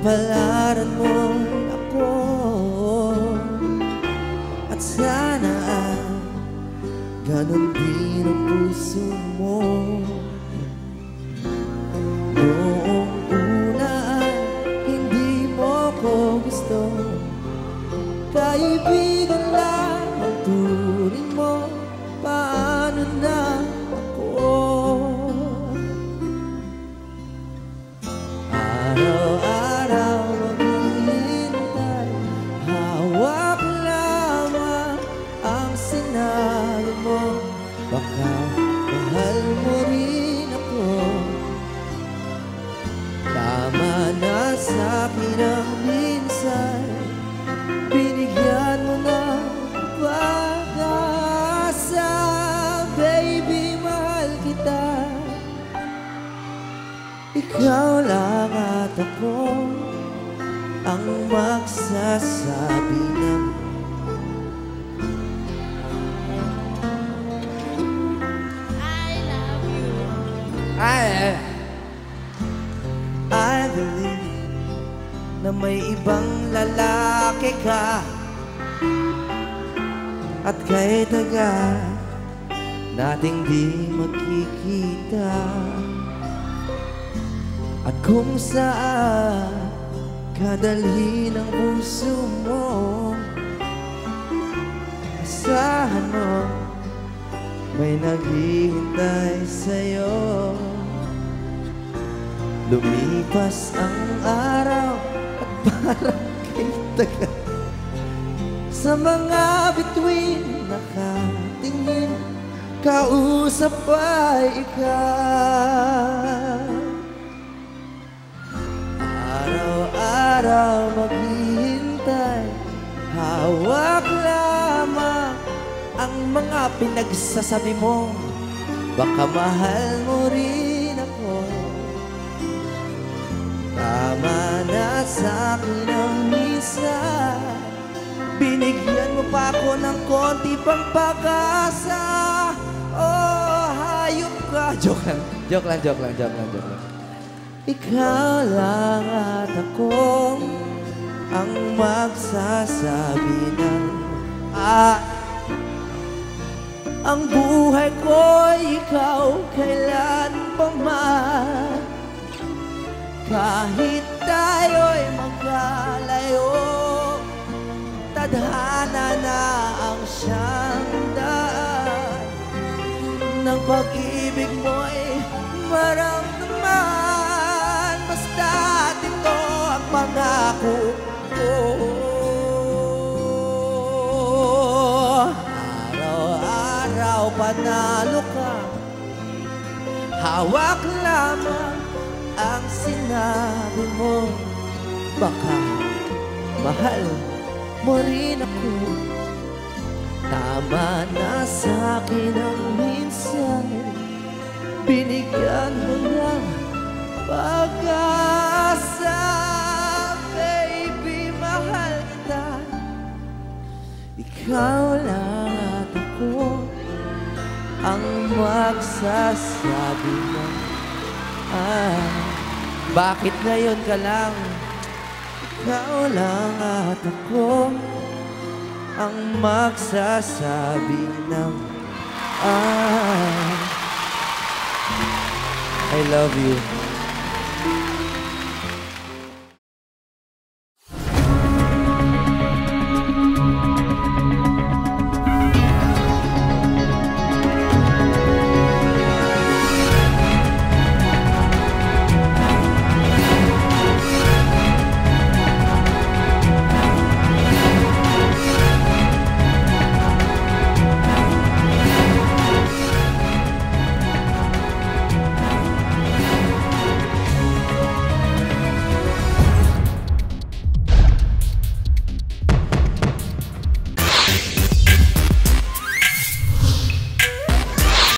Pagpalaran mo ako at sana ganon din ang puso mo. Noong una hindi mo ko gusto, kaibigan lang ang turing mo. Paano na ako? Araw-araw maghihintay, hawak lamang ang sinabi mo. Baka mahal mo rin ako. Tama na sa'kin ang minsan, binigyan mo ng pag-asa. Baby, mahal kita. Ikaw lang at ako ang magsasabi ng I believe na may ibang lalaki ka, at kahit taga nating di magkikita, at kung saan kadalhin ang puso mo, asahan mo may naghihintay sa'yo. Lumipas ang araw at parang kay taga sa mga bituin nakatingin, kausap ay ikaw. Araw-araw maghihintay, hawak lamang ang mga pinagsasabi mo. Baka mahal mo rin ako. Tama na sa'kin ang minsan, binigyan mo pa ako ng konti pang pag-asa. Oh, hayop ka. Joke lang. Ikaw lang at ako ang magsasabi ng ang buhay ko'y ikaw kailan pa man. Kahit tayo'y magkalayo, tadhana na ang siyang daan ng pag-ibig mo'y maramdaman. Basta't ito ang pangako ko. Araw-araw panalo ka, hawak lamang ang sinabi mo. Baka mahal mo rin ako. Tama na sa'kin ang minsan, binigyan mo ng pag-asa. Baby, mahal kita. Ikaw lang at ako ang magsasabi ng bakit ngayon ka lang? Ikaw lang at ako ang magsasabi ng I love you.